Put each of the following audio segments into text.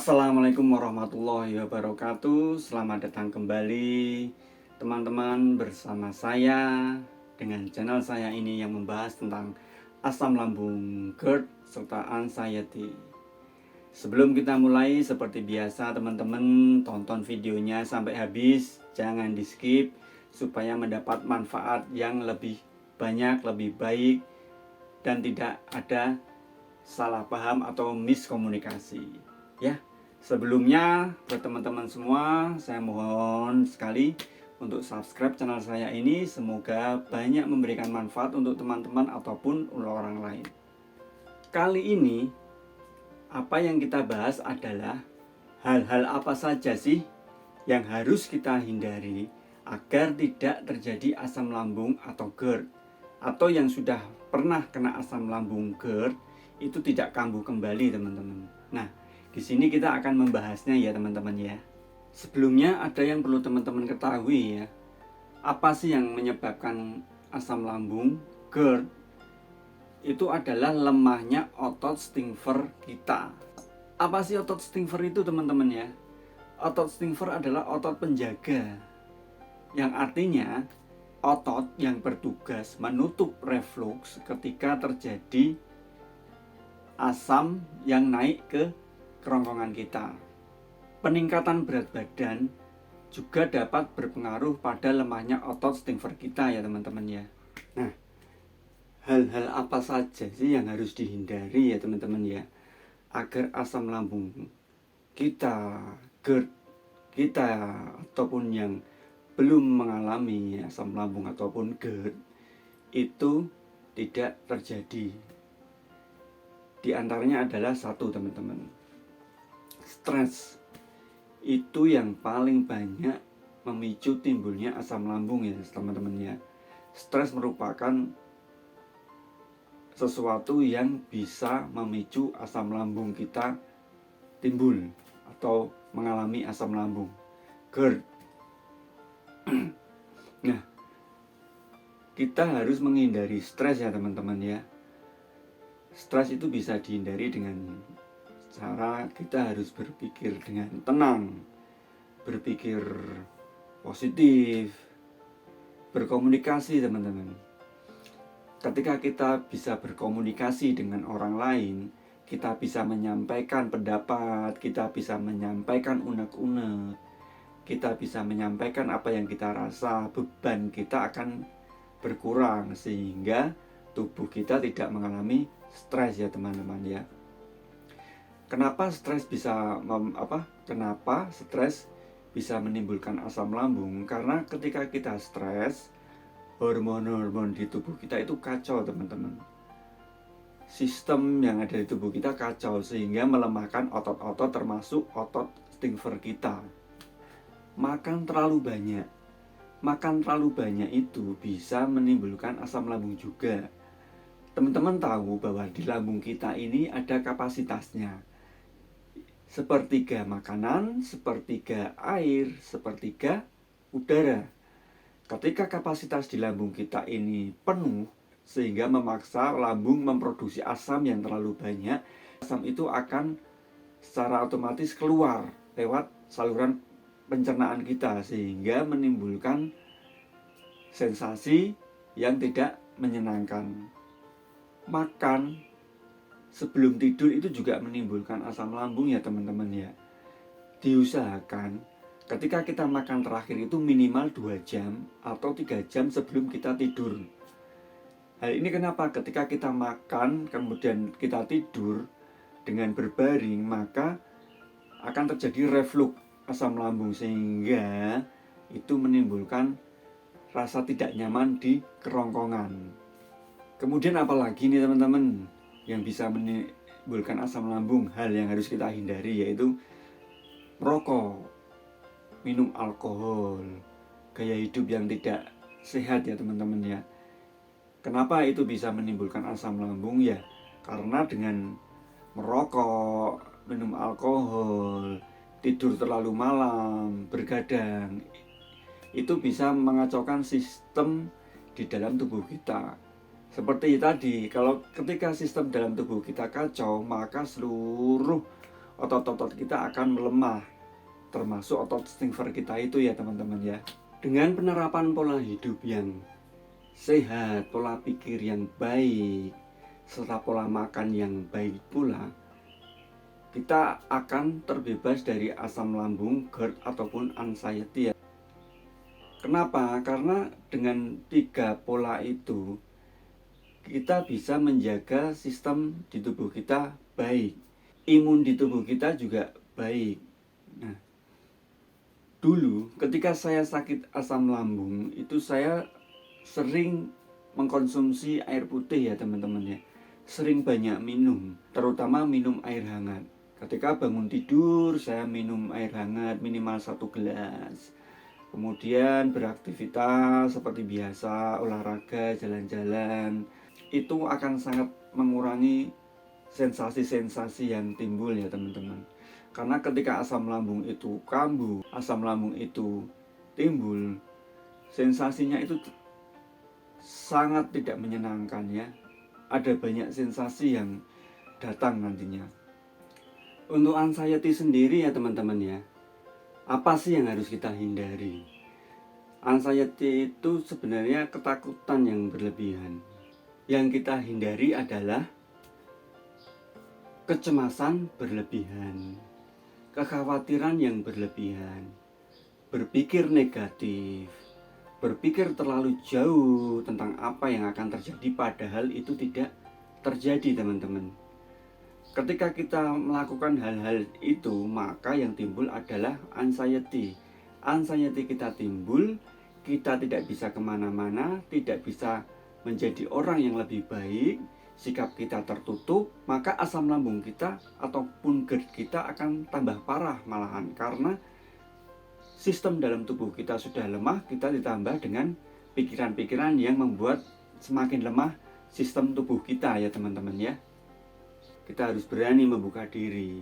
Assalamualaikum warahmatullahi wabarakatuh. Selamat datang kembali teman-teman bersama saya dengan channel saya ini yang membahas tentang asam lambung GERD serta anxiety. Sebelum kita mulai, seperti biasa teman-teman tonton videonya sampai habis, jangan di skip supaya mendapat manfaat yang lebih banyak, lebih baik, dan tidak ada salah paham atau miskomunikasi. Ya, sebelumnya buat teman-teman semua, saya mohon sekali untuk subscribe channel saya ini. Semoga banyak memberikan manfaat untuk teman-teman ataupun orang lain. Kali ini apa yang kita bahas adalah hal-hal apa saja sih yang harus kita hindari agar tidak terjadi asam lambung atau GERD, atau yang sudah pernah kena asam lambung GERD itu tidak kambuh kembali, teman-teman. Nah, di sini kita akan membahasnya ya teman-teman ya. Sebelumnya ada yang perlu teman-teman ketahui ya. Apa sih yang menyebabkan asam lambung GERD? Itu adalah lemahnya otot Stinger kita. Apa sih otot Stinger itu, teman-teman ya? Otot Stinger adalah otot penjaga, yang artinya otot yang bertugas menutup refluks ketika terjadi asam yang naik ke kerongkongan kita. Peningkatan berat badan juga dapat berpengaruh pada lemahnya otot Stinger kita ya teman-teman ya. Nah, hal-hal apa saja sih yang harus dihindari ya teman-teman ya, agar asam lambung kita, GERD kita, ataupun yang belum mengalami asam lambung ataupun GERD itu tidak terjadi. Di antaranya adalah satu, teman-teman, stres. Itu yang paling banyak memicu timbulnya asam lambung ya teman-teman ya. Stres merupakan sesuatu yang bisa memicu asam lambung kita timbul atau mengalami asam lambung GERD. Nah, kita harus menghindari stres ya teman-teman ya. Stres itu bisa dihindari dengan cara kita harus berpikir dengan tenang, berpikir positif, berkomunikasi teman-teman. Ketika kita bisa berkomunikasi dengan orang lain, kita bisa menyampaikan pendapat, kita bisa menyampaikan unek-unek, kita bisa menyampaikan apa yang kita rasa, beban kita akan berkurang sehingga tubuh kita tidak mengalami stres ya teman-teman ya. Kenapa stres bisa menimbulkan asam lambung? Karena ketika kita stres, hormon-hormon di tubuh kita itu kacau teman-teman. Sistem yang ada di tubuh kita kacau sehingga melemahkan otot-otot termasuk otot Stinger kita. Makan terlalu banyak itu bisa menimbulkan asam lambung juga. Teman-teman tahu bahwa di lambung kita ini ada kapasitasnya. Sepertiga makanan, sepertiga air, sepertiga udara. Ketika kapasitas di lambung kita ini penuh, sehingga memaksa lambung memproduksi asam yang terlalu banyak, asam itu akan secara otomatis keluar lewat saluran pencernaan kita, sehingga menimbulkan sensasi yang tidak menyenangkan. Makan sebelum tidur itu juga menimbulkan asam lambung ya teman-teman ya. Diusahakan ketika kita makan terakhir itu minimal 2 jam atau 3 jam sebelum kita tidur. Hal ini kenapa? Ketika kita makan kemudian kita tidur dengan berbaring, maka akan terjadi reflux asam lambung sehingga itu menimbulkan rasa tidak nyaman di kerongkongan. Kemudian apalagi nih teman-teman yang bisa menimbulkan asam lambung, hal yang harus kita hindari yaitu merokok, minum alkohol, gaya hidup yang tidak sehat ya teman-teman ya. Kenapa itu bisa menimbulkan asam lambung ya? Karena dengan merokok, minum alkohol, tidur terlalu malam, bergadang, itu bisa mengacaukan sistem di dalam tubuh kita. Seperti tadi, kalau ketika sistem dalam tubuh kita kacau, maka seluruh otot-otot kita akan melemah, termasuk otot stinger kita itu ya teman-teman ya. Dengan penerapan pola hidup yang sehat, pola pikir yang baik, serta pola makan yang baik pula, kita akan terbebas dari asam lambung, GERD ataupun anxiety ya. Kenapa? Karena dengan 3 pola itu kita bisa menjaga sistem di tubuh kita baik, imun di tubuh kita juga baik. Nah, dulu ketika saya sakit asam lambung itu saya sering mengkonsumsi air putih ya teman-teman ya. Sering banyak minum, terutama minum air hangat. Ketika bangun tidur saya minum air hangat minimal 1 gelas. Kemudian beraktivitas seperti biasa, olahraga, jalan-jalan. Itu akan sangat mengurangi sensasi-sensasi yang timbul ya teman-teman. Karena ketika asam lambung itu kambuh, asam lambung itu timbul, sensasinya itu sangat tidak menyenangkan ya. Ada banyak sensasi yang datang nantinya. Untuk anxiety sendiri ya teman-teman ya, apa sih yang harus kita hindari? Anxiety itu sebenarnya ketakutan yang berlebihan. Yang kita hindari adalah kecemasan berlebihan, kekhawatiran yang berlebihan, berpikir negatif, berpikir terlalu jauh tentang apa yang akan terjadi padahal itu tidak terjadi teman-teman. Ketika kita melakukan hal-hal itu, maka yang timbul adalah anxiety. Anxiety kita timbul, kita tidak bisa kemana-mana, tidak bisa menjadi orang yang lebih baik, sikap kita tertutup, maka asam lambung kita ataupun GERD kita akan tambah parah malahan. Karena sistem dalam tubuh kita sudah lemah, kita ditambah dengan pikiran-pikiran yang membuat semakin lemah sistem tubuh kita ya teman-teman ya. Kita harus berani membuka diri.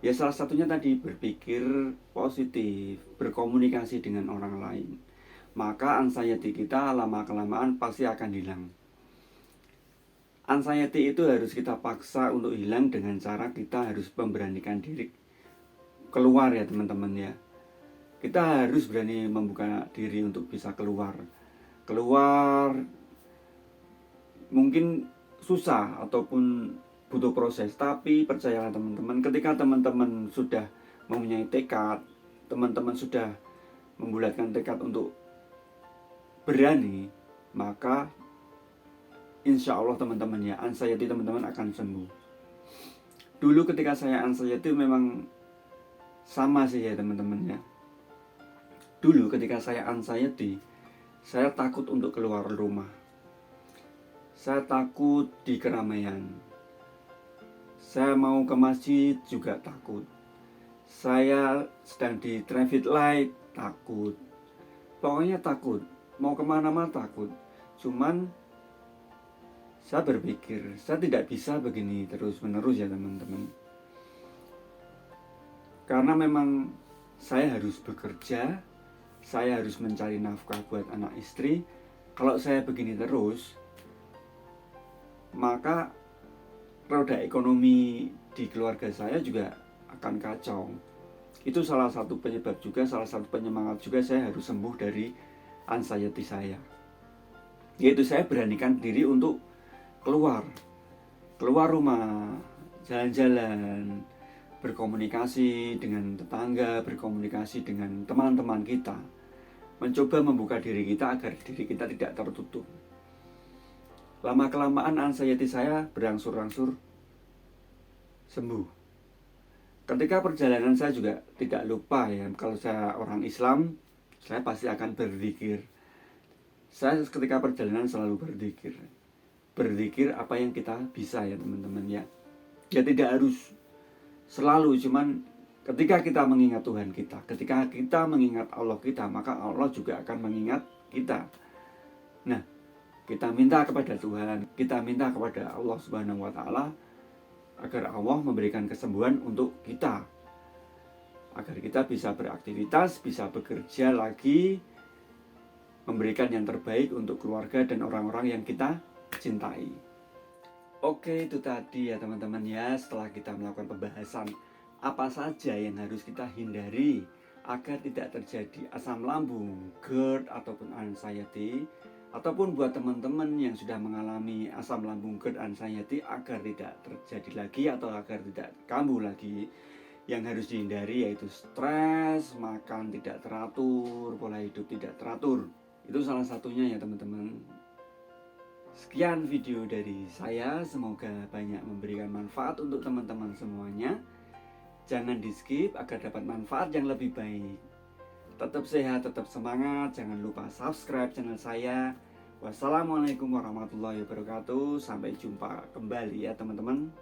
Ya salah satunya tadi berpikir positif, berkomunikasi dengan orang lain. Maka anxiety kita lama-kelamaan pasti akan hilang. Anxiety itu harus kita paksa untuk hilang dengan cara kita harus memberanikan diri keluar ya teman-teman ya. Kita harus berani membuka diri untuk bisa keluar. Keluar mungkin susah ataupun butuh proses, tapi percayalah teman-teman, ketika teman-teman sudah mempunyai tekad, teman-teman sudah membulatkan tekad untuk berani, maka insya Allah teman-teman ya, anxiety teman-teman akan sembuh. Dulu ketika saya anxiety memang sama sih ya teman-teman ya. Dulu ketika saya anxiety, saya takut untuk keluar rumah. Saya takut di keramaian. Saya mau ke masjid juga takut. Saya sedang di traffic light takut. Pokoknya takut. Mau kemana-mana takut. Cuman saya berpikir saya tidak bisa begini terus-menerus ya teman-teman. Karena memang saya harus bekerja, saya harus mencari nafkah buat anak istri. Kalau saya begini terus, maka roda ekonomi di keluarga saya juga akan kacau. Itu salah satu penyebab juga, salah satu penyemangat juga saya harus sembuh dari anxiety saya. Yaitu saya beranikan diri untuk keluar rumah, jalan-jalan, berkomunikasi dengan tetangga, berkomunikasi dengan teman-teman kita, mencoba membuka diri kita agar diri kita tidak tertutup. Lama-kelamaan anxiety saya berangsur-angsur sembuh. Ketika perjalanan saya juga tidak lupa ya, kalau saya orang Islam, saya pasti akan berzikir. Saya ketika perjalanan selalu berzikir. Berzikir apa yang kita bisa ya teman-teman ya. Ya tidak harus selalu, cuman ketika kita mengingat Tuhan kita, ketika kita mengingat Allah kita, maka Allah juga akan mengingat kita. Nah, kita minta kepada Tuhan, kita minta kepada Allah Subhanahu wa Ta'ala agar Allah memberikan kesembuhan untuk kita, agar kita bisa beraktivitas, bisa bekerja lagi, memberikan yang terbaik untuk keluarga dan orang-orang yang kita cintai. Oke, itu tadi ya teman-teman ya, setelah kita melakukan pembahasan apa saja yang harus kita hindari agar tidak terjadi asam lambung, GERD ataupun anxiety, ataupun buat teman-teman yang sudah mengalami asam lambung, GERD, anxiety agar tidak terjadi lagi atau agar tidak kambuh lagi. Yang harus dihindari yaitu stres, makan tidak teratur, pola hidup tidak teratur. Itu salah satunya ya teman-teman. Sekian video dari saya, semoga banyak memberikan manfaat untuk teman-teman semuanya. Jangan di skip agar dapat manfaat yang lebih baik. Tetap sehat, tetap semangat, jangan lupa subscribe channel saya. Wassalamualaikum warahmatullahi wabarakatuh. Sampai jumpa kembali ya teman-teman.